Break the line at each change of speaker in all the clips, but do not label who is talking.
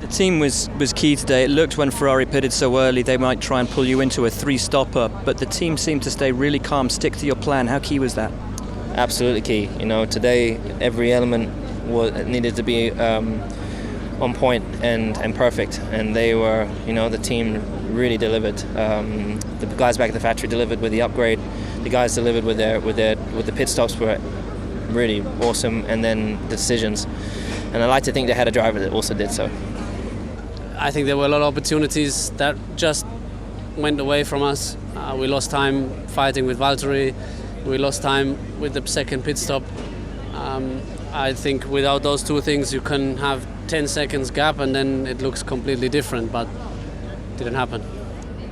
team was key today. It looked when Ferrari pitted so early they might try and pull you into a 3-stopper, but the team seemed to stay really calm, stick to your plan. How key was that?
Absolutely key. Today every element needed to be on point and perfect, and they were, the team really delivered. The guys back at the factory delivered with the upgrade. The guys delivered with the pit stops were really awesome, and then the decisions. And I like to think they had a driver that also did so.
I think there were a lot of opportunities that just went away from us. We lost time fighting with Valtteri. We lost time with the second pit stop. I think without those two things you can have 10 seconds gap and then it looks completely different, but it didn't happen.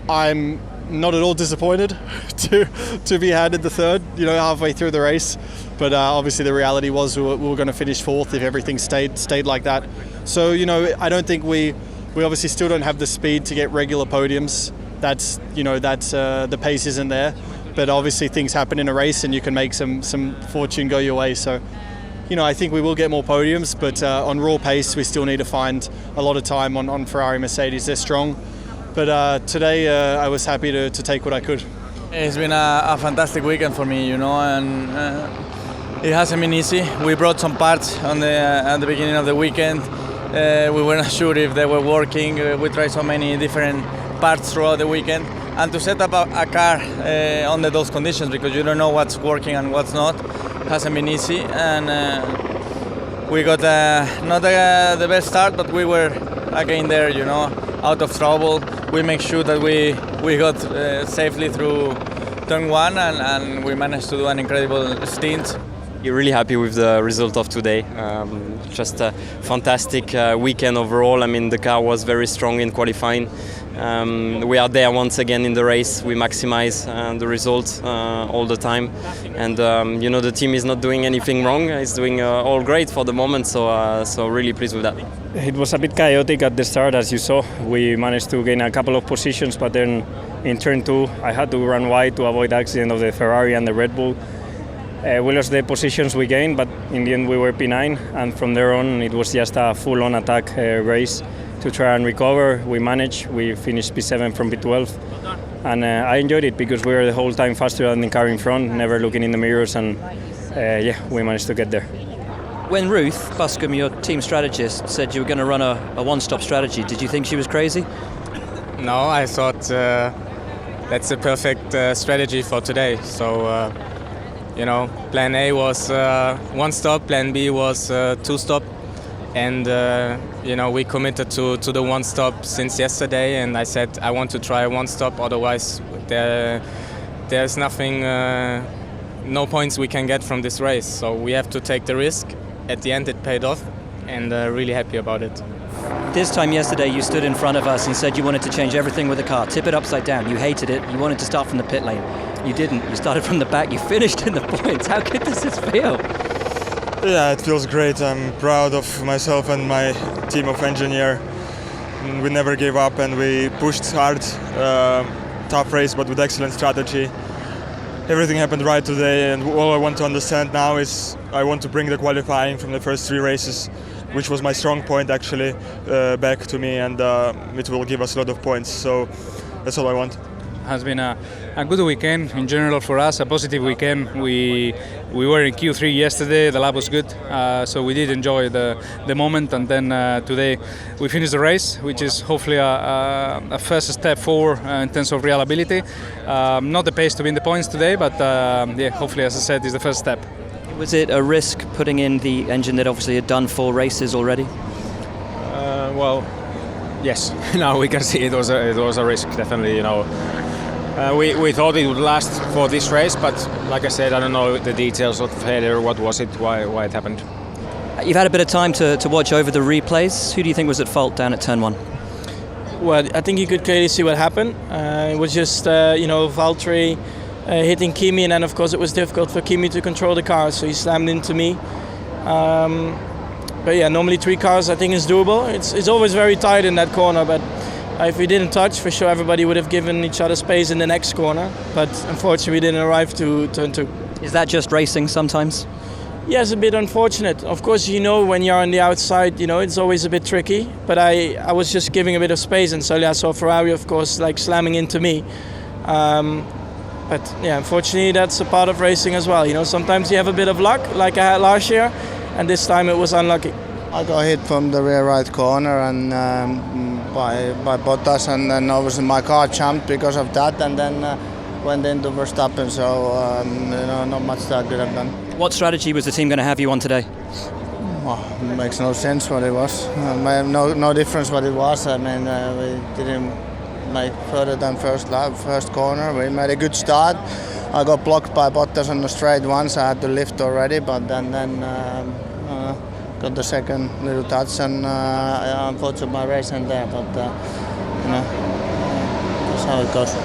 I'm not at all disappointed to be handed the third, halfway through the race. But obviously the reality was we were going to finish fourth if everything stayed like that. So, I don't think we obviously still don't have the speed to get regular podiums. That's the pace isn't there. But obviously things happen in a race and you can make some fortune go your way. So, I think we will get more podiums, but on raw pace we still need to find a lot of time on Ferrari, Mercedes. They're strong. But today I was happy to take what I could.
It's been a fantastic weekend for me, and it hasn't been easy. We brought some parts at the beginning of the weekend. We weren't sure if they were working. We tried so many different parts throughout the weekend. And to set up a car under those conditions, because you don't know what's working and what's not, hasn't been easy. And we got not the best start, but we were again there, out of trouble. We make sure that we got safely through turn one, and we managed to do an incredible stint.
You're really happy with the result of today. Just a fantastic weekend overall. The car was very strong in qualifying. We are there once again in the race. We maximize the result all the time, and the team is not doing anything wrong. It's doing all great for the moment. So really pleased with that.
It was a bit chaotic at the start, as you saw. We managed to gain a couple of positions, but then in turn 2, I had to run wide to avoid accident of the Ferrari and the Red Bull. We lost the positions we gained, but in the end we were P9, and from there on it was just a full-on attack race to try and recover. We managed. We finished P7 from P12, and I enjoyed it because we were the whole time faster than the car in front, never looking in the mirrors, and we managed to get there.
When Ruth Buscombe, your team strategist, said you were going to run a one-stop strategy, did you think she was crazy?
No, I thought that's the perfect strategy for today. So, plan A was one stop, plan B was 2 stop. And, we committed to the one stop since yesterday. And I said, I want to try one stop, otherwise there's nothing, no points we can get from this race. So we have to take the risk. At the end it paid off, and really happy about it.
This time yesterday you stood in front of us and said you wanted to change everything with the car, tip it upside down. You hated it. You wanted to start from the pit lane. You didn't. You started from the back. You finished in the points. How good does this feel?
Yeah, it feels great. I'm proud of myself and my team of engineers. We never gave up and we pushed hard. Tough race, but with excellent strategy. Everything happened right today, and all I want to understand now is I want to bring the qualifying from the first 3 races, which was my strong point actually, back to me, and it will give us a lot of points. So that's all I want.
It has been a good weekend in general for us, a positive weekend. We were in Q3 yesterday, the lap was good, so we did enjoy the moment, and then today we finished the race, which is hopefully a first step forward in terms of reliability. Not the pace to win the points today, but hopefully, as I said, is the first step.
Was it a risk putting in the engine that obviously had done 4 races already?
Well, yes. Now we can see it was a risk, definitely. We thought it would last for this race, but like I said, I don't know the details of the failure. What was it? Why it happened?
You've had a bit of time to watch over the replays. Who do you think was at fault down at turn 1?
Well, I think you could clearly see what happened. It was just, Valtteri hitting Kimi, and then of course it was difficult for Kimi to control the car, so he slammed into me. But yeah, normally 3 cars I think is doable. It's always very tight in that corner, but if we didn't touch, for sure everybody would have given each other space in the next corner. But unfortunately we didn't arrive to turn 2.
Is that just racing sometimes?
Yeah, it's a bit unfortunate. Of course, when you're on the outside, it's always a bit tricky. But I was just giving a bit of space, and suddenly I saw Ferrari, of course, like slamming into me. But yeah, unfortunately, that's a part of racing as well. Sometimes you have a bit of luck, like I had last year, and this time it was unlucky.
I got hit from the rear right corner and by Bottas, and then obviously my car jumped because of that, and then went into Verstappen. So not much that I could have done.
What strategy was the team going to have you on today?
Well, it makes no sense what it was. No difference what it was. I mean, we didn't make further than first corner. We made a good start. I got blocked by Bottas on the straight once. I had to lift already, but then got the second little touch, and unfortunately my race ended there. But that's how it goes.